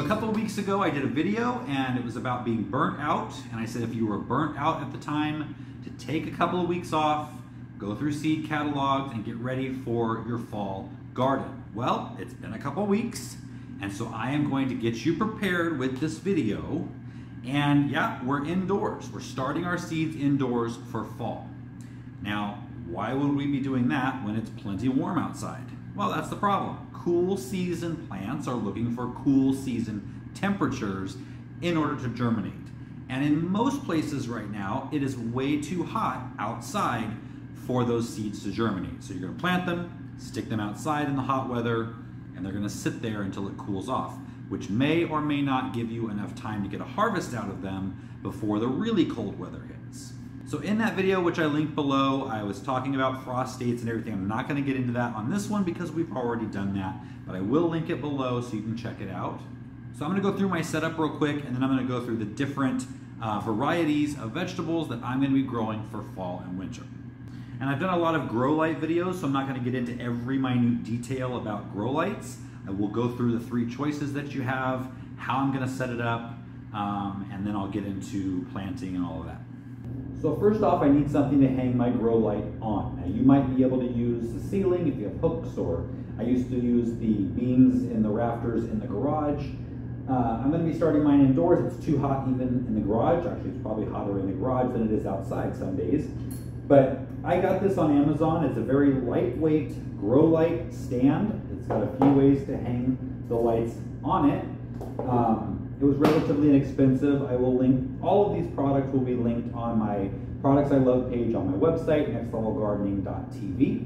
a couple of weeks ago I did a video and it was about being burnt out, and I said if you were burnt out at the time to take a couple of weeks off, go through seed catalogs and get ready for your fall garden. Well, it's been a couple of weeks, and so I am going to get you prepared with this video. And yeah, we're indoors. We're starting our seeds indoors for fall. Now, why would we be doing that when it's plenty warm outside? Well, that's the problem. Cool season plants are looking for cool season temperatures in order to germinate. And in most places right now, it is way too hot outside for those seeds to germinate. So you're gonna plant them, stick them outside in the hot weather, and they're gonna sit there until it cools off, which may or may not give you enough time to get a harvest out of them before the really cold weather hits. So in that video, which I linked below, I was talking about frost dates and everything. I'm not gonna get into that on this one because we've already done that, but I will link it below so you can check it out. So I'm gonna go through my setup real quick, and then I'm gonna go through the different varieties of vegetables that I'm gonna be growing for fall and winter. And I've done a lot of grow light videos, so I'm not gonna get into every minute detail about grow lights. I will go through the 3 choices that you have, how I'm gonna set it up, and then I'll get into planting and all of that. So first off, I need something to hang my grow light on. Now you might be able to use the ceiling if you have hooks, or I used to use the beams in the rafters in the garage. I'm gonna be starting mine indoors. It's too hot even in the garage. Actually, it's probably hotter in the garage than it is outside some days. But I got this on Amazon. It's a very lightweight grow light stand. It's got a few ways to hang the lights on it. It was relatively inexpensive. I will link, all of these products will be linked on my Products I Love page on my website, nextlevelgardening.tv.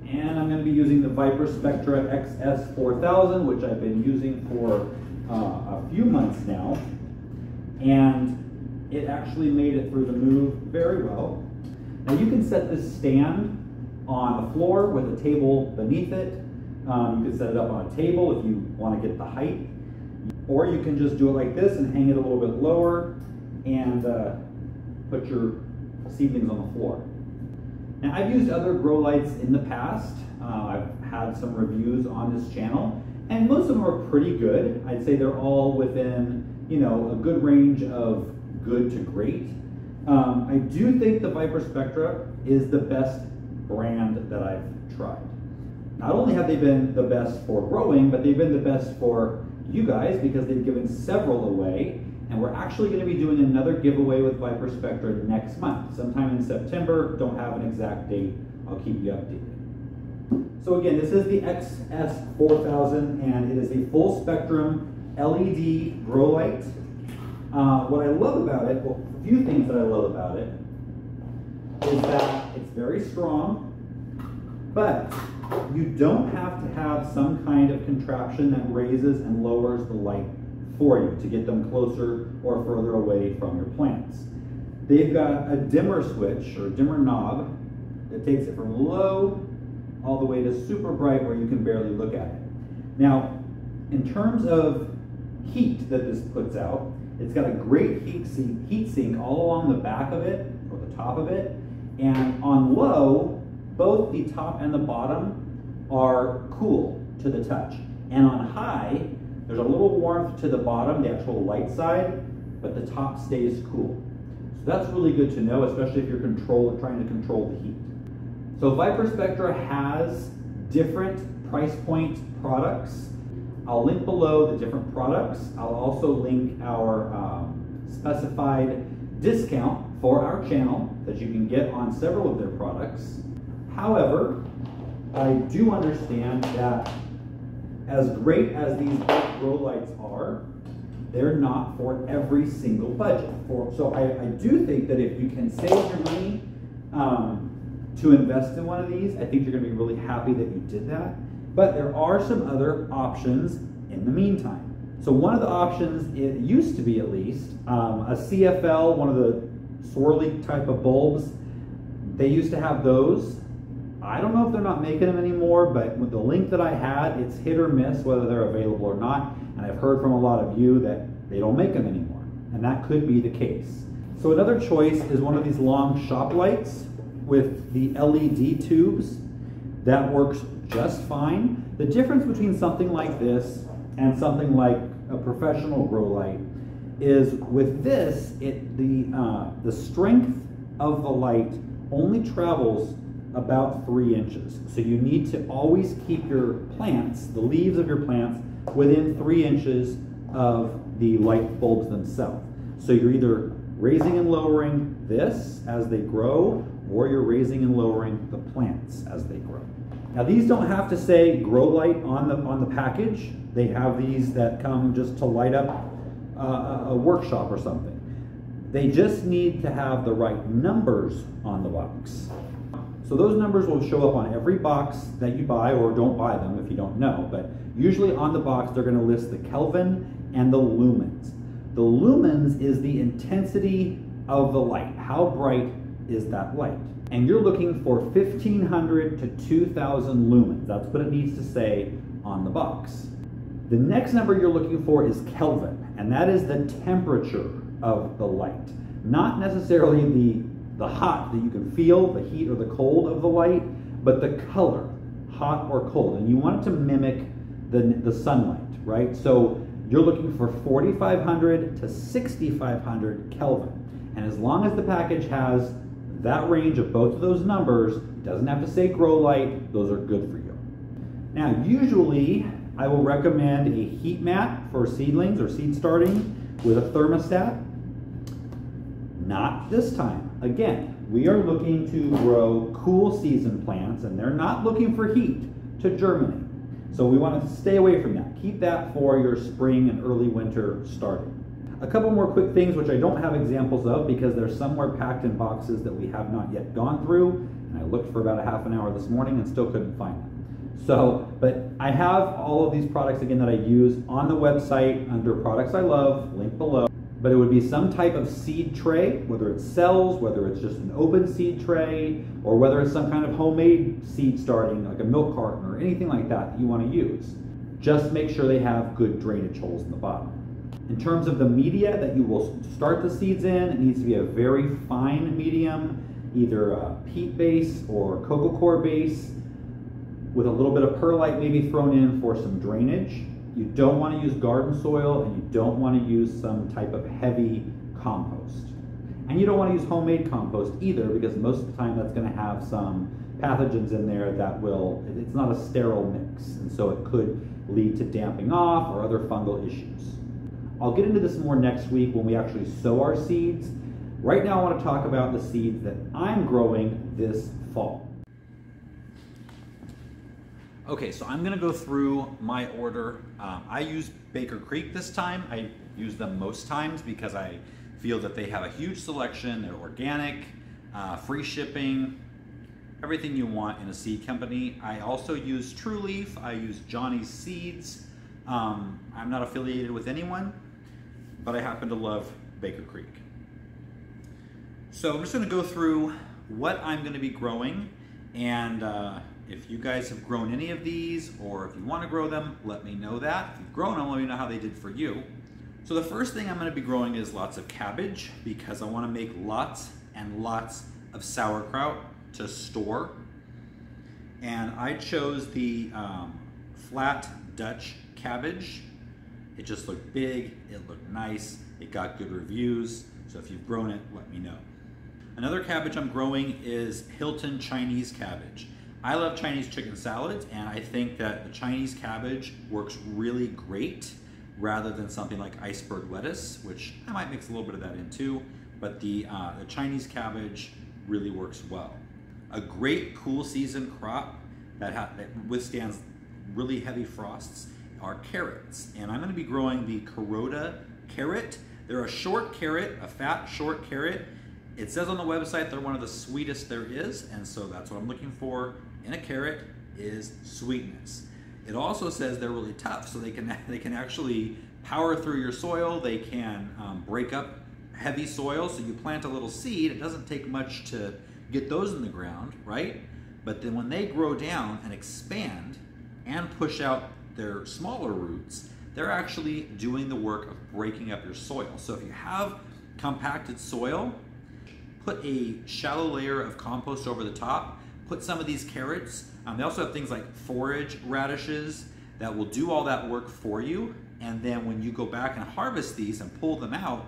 And I'm going to be using the Viper Spectra XS4000, which I've been using for a few months now. And it actually made it through the move very well. Now you can set this stand on the floor with a table beneath it. You can set it up on a table if you want to get the height. Or you can just do it like this and hang it a little bit lower and put your seedlings on the floor. Now I've used other grow lights in the past. I've had some reviews on this channel, and most of them are pretty good. I'd say they're all within, you know, a good range of good to great. I do think the Viper Spectra is the best brand that I've tried. Not only have they been the best for growing, but they've been the best for you guys because they've given several away, and we're actually going to be doing another giveaway with Viper Spectra next month, sometime in September. Don't have an exact date. I'll keep you updated. So again, this is the XS4000, and it is a full spectrum LED grow light. What I love about it, well, a few things that I love about it, is that it's very strong, but you don't have to have some kind of contraption that raises and lowers the light for you to get them closer or further away from your plants. They've got a dimmer switch or dimmer knob that takes it from low all the way to super bright where you can barely look at it. Now, in terms of heat that this puts out, it's got a great heat sink all along the back of it, or the top of it, and on low, both the top and the bottom are cool to the touch. And on high, there's a little warmth to the bottom, the actual light side, but the top stays cool. So that's really good to know, especially if you're trying to control the heat. So Viper Spectra has different price point products. I'll link below the different products. I'll also link our specified discount for our channel that you can get on several of their products. However, I do understand that as great as these grow lights are, they're not for every single budget. So I do think that if you can save your money to invest in one of these, I think you're going to be really happy that you did that. But there are some other options in the meantime. So one of the options, it used to be at least, a CFL, one of the swirly type of bulbs. They used to have those. I don't know if they're not making them anymore, but with the link that I had, it's hit or miss whether they're available or not. And I've heard from a lot of you that they don't make them anymore. And that could be the case. So another choice is one of these long shop lights with the LED tubes. That works just fine. The difference between something like this and something like a professional grow light is with this, the strength of the light only travels about 3 inches. So you need to always keep your plants, the leaves of your plants, within 3 inches of the light bulbs themselves. So you're either raising and lowering this as they grow, or you're raising and lowering the plants as they grow. Now these don't have to say grow light on the package. They have these that come just to light up a workshop or something. They just need to have the right numbers on the box. So those numbers will show up on every box that you buy, or don't buy them if you don't know, but usually on the box they're going to list the Kelvin and the lumens. The lumens is the intensity of the light. How bright is that light? And you're looking for 1500 to 2000 lumens. That's what it needs to say on the box. The next number you're looking for is Kelvin, and that is the temperature of the light. Not necessarily the hot that you can feel, the heat or the cold of the light, but the color, hot or cold. And you want it to mimic the sunlight, right? So you're looking for 4500 to 6500 Kelvin. And as long as the package has that range of both of those numbers, doesn't have to say grow light, those are good for you. Now, usually I will recommend a heat mat for seedlings or seed starting with a thermostat. Not this time. Again, we are looking to grow cool season plants, and they're not looking for heat to germinate. So we want to stay away from that. Keep that for your spring and early winter starting. A couple more quick things which I don't have examples of because they're somewhere packed in boxes that we have not yet gone through, and I looked for about a half an hour this morning and still couldn't find them. So, but I have all of these products again that I use on the website under products I love, link below. But it would be some type of seed tray, whether it's cells, whether it's just an open seed tray, or whether it's some kind of homemade seed starting, like a milk carton or anything like that you want to use. Just make sure they have good drainage holes in the bottom. In terms of the media that you will start the seeds in, it needs to be a very fine medium, either a peat base or cocoa coir base, with a little bit of perlite maybe thrown in for some drainage. You don't want to use garden soil, and you don't want to use some type of heavy compost. And you don't want to use homemade compost either, because most of the time that's going to have some pathogens in there that will, it's not a sterile mix, and so it could lead to damping off or other fungal issues. I'll get into this more next week when we actually sow our seeds. Right now I want to talk about the seeds that I'm growing this fall. Okay, so I'm gonna go through my order. I use Baker Creek this time. I use them most times because I feel that they have a huge selection. They're organic, free shipping, everything you want in a seed company. I also use True Leaf. I use Johnny's Seeds. I'm not affiliated with anyone, but I happen to love Baker Creek. So I'm just gonna go through what I'm gonna be growing, and if you guys have grown any of these, or if you want to grow them, let me know that. If you've grown them, let me know how they did for you. So the first thing I'm going to be growing is lots of cabbage, because I want to make lots and lots of sauerkraut to store. And I chose the flat Dutch cabbage. It just looked big, it looked nice, it got good reviews. So if you've grown it, let me know. Another cabbage I'm growing is Hilton Chinese cabbage. I love Chinese chicken salads, and I think that the Chinese cabbage works really great rather than something like iceberg lettuce, which I might mix a little bit of that in too, but the Chinese cabbage really works well. A great cool season crop that withstands really heavy frosts are carrots, and I'm going to be growing the Kuroda carrot. They're a short carrot, a fat short carrot. It says on the website they're one of the sweetest there is, and so that's what I'm looking for in a carrot is sweetness. It also says they're really tough, so they can actually power through your soil. They can break up heavy soil, so you plant a little seed. It doesn't take much to get those in the ground, right? But then when they grow down and expand and push out their smaller roots, they're actually doing the work of breaking up your soil. So if you have compacted soil, put a shallow layer of compost over the top, put some of these carrots. They also have things like forage radishes that will do all that work for you, and then when you go back and harvest these and pull them out,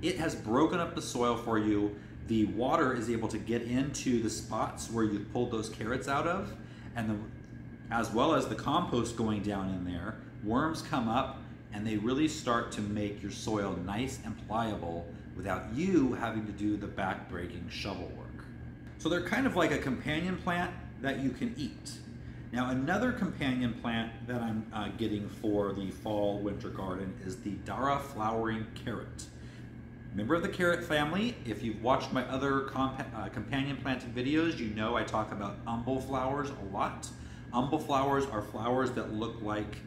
it has broken up the soil for you. The water is able to get into the spots where you pulled those carrots out of, and as well as the compost going down in there, worms come up and they really start to make your soil nice and pliable without you having to do the back-breaking shovel work. So they're kind of like a companion plant that you can eat. Now, another companion plant that I'm getting for the fall winter garden is the Dara flowering carrot. Member of the carrot family. If you've watched my other companion planted videos, you know I talk about umbel flowers a lot. Umbel flowers are flowers that look like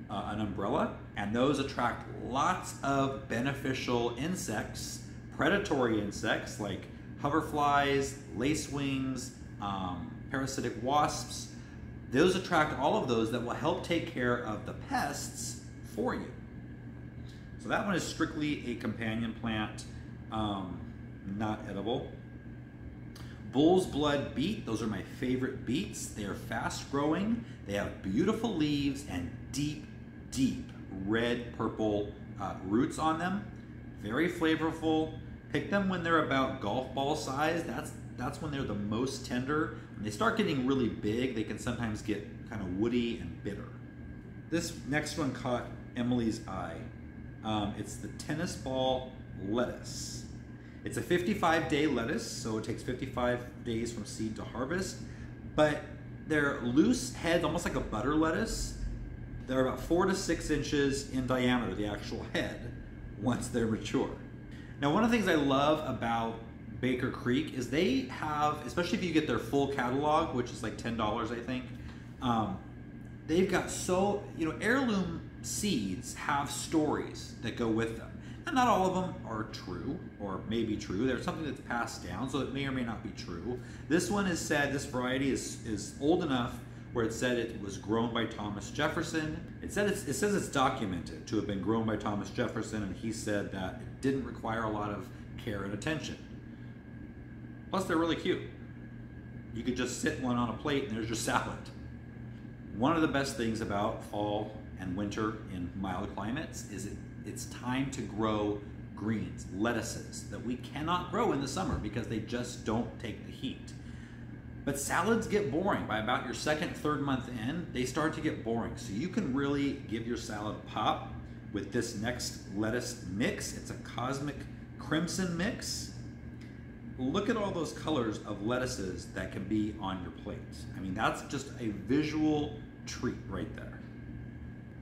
an umbrella, and those attract lots of beneficial insects, predatory insects like hoverflies, lacewings, parasitic wasps. Those attract all of those that will help take care of the pests for you. So that one is strictly a companion plant, not edible. Bull's blood beet, those are my favorite beets. They are fast growing, they have beautiful leaves and deep, deep red purple roots on them. Very flavorful. Pick them when they're about golf ball size. That's when they're the most tender. When they start getting really big, they can sometimes get kind of woody and bitter. This next one caught Emily's eye. It's the tennis ball lettuce. It's a 55-day lettuce, so it takes 55 days from seed to harvest, but they're loose heads, almost like a butter lettuce. They're about 4 to 6 inches in diameter, the actual head, once they're mature. Now, one of the things I love about Baker Creek is they have, especially if you get their full catalog, which is like $10, I think, they've got heirloom seeds have stories that go with them. And not all of them are true, or may be true. There's something that's passed down, so it may or may not be true. This one is said, this variety is old enough where it said it was grown by Thomas Jefferson. It says it's documented to have been grown by Thomas Jefferson, and he said that it didn't require a lot of care and attention. Plus, they're really cute. You could just sit one on a plate and there's your salad. One of the best things about fall and winter in mild climates is it's time to grow greens, lettuces, that we cannot grow in the summer because they just don't take the heat. But salads get boring. By about your second, third month in, they start to get boring. So you can really give your salad a pop with this next lettuce mix. It's a cosmic crimson mix. Look at all those colors of lettuces that can be on your plate. I mean, that's just a visual treat right there.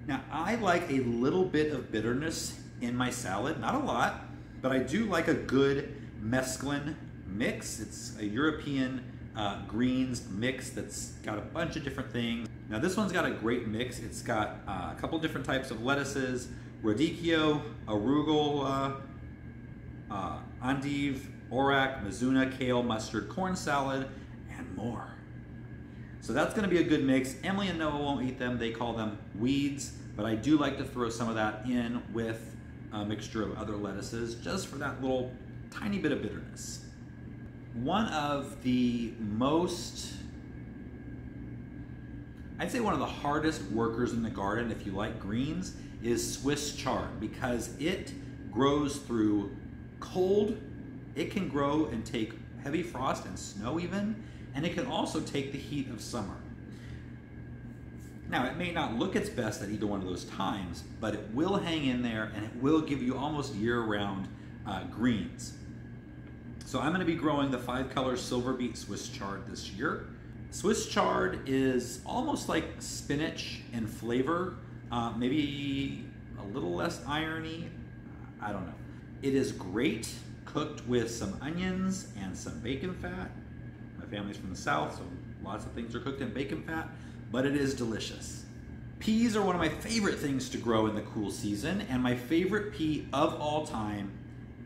Now, I like a little bit of bitterness in my salad, not a lot, but I do like a good mesclun mix. It's a European greens mix that's got a bunch of different things. Now, this one's got a great mix. It's got a couple different types of lettuces, radicchio, arugula, endive, orac, mizuna, kale, mustard, corn salad, and more. So that's gonna be a good mix. Emily and Noah won't eat them. They call them weeds, but I do like to throw some of that in with a mixture of other lettuces just for that little tiny bit of bitterness. One of the most, I'd say one of the hardest workers in the garden, if you like greens, is Swiss chard, because it grows through cold. It can grow and take heavy frost and snow even, and it can also take the heat of summer. Now, it may not look its best at either one of those times, but it will hang in there and it will give you almost year-round greens. So I'm going to be growing the 5-color silver beet Swiss chard this year. Swiss chard is almost like spinach in flavor, maybe a little less irony, I don't know. It is great cooked with some onions and some bacon fat. My family's from the South, so lots of things are cooked in bacon fat, but it is delicious. Peas are one of my favorite things to grow in the cool season, and my favorite pea of all time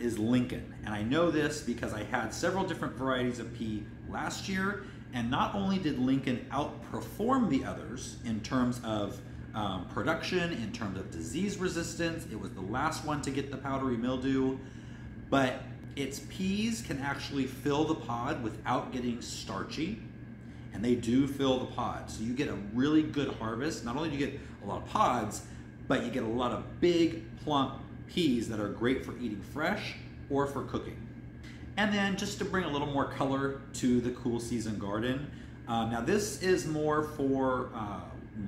is Lincoln. And I know this because I had several different varieties of pea last year, and not only did Lincoln outperform the others in terms of production, in terms of disease resistance, it was the last one to get the powdery mildew, but its peas can actually fill the pod without getting starchy, and they do fill the pod. So you get a really good harvest. Not only do you get a lot of pods, but you get a lot of big, plump peas that are great for eating fresh or for cooking. And then just to bring a little more color to the cool season garden, now this is more for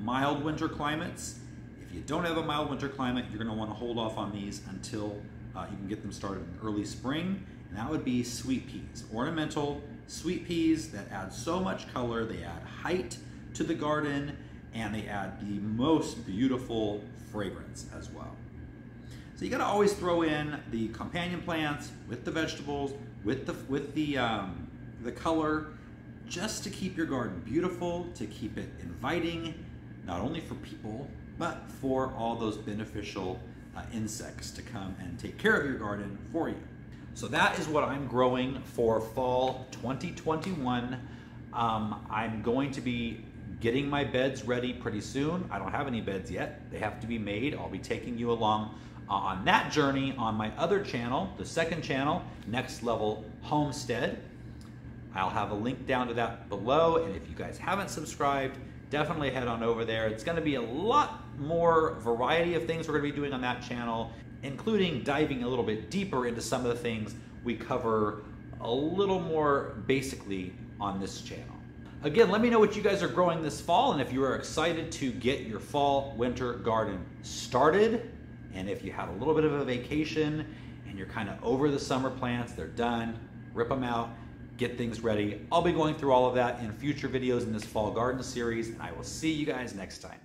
mild winter climates. If you don't have a mild winter climate, you're gonna wanna hold off on these until you can get them started in early spring, and that would be sweet peas. Ornamental sweet peas that add so much color, they add height to the garden, and they add the most beautiful fragrance as well. So you gotta always throw in the companion plants with the vegetables, with the color, just to keep your garden beautiful, to keep it inviting, not only for people, but for all those beneficial insects to come and take care of your garden for you. So that is what I'm growing for fall 2021. I'm going to be getting my beds ready pretty soon. I don't have any beds yet. They have to be made. I'll be taking you along on that journey on my other channel, the second channel, Next Level Homestead. I'll have a link down to that below, and if you guys haven't subscribed, definitely head on over there. It's gonna be a lot more variety of things we're gonna be doing on that channel, including diving a little bit deeper into some of the things we cover a little more basically on this channel. Again, let me know what you guys are growing this fall, and if you are excited to get your fall winter garden started, and if you had a little bit of a vacation and you're kind of over the summer plants, they're done, rip them out, get things ready. I'll be going through all of that in future videos in this fall garden series, and I will see you guys next time.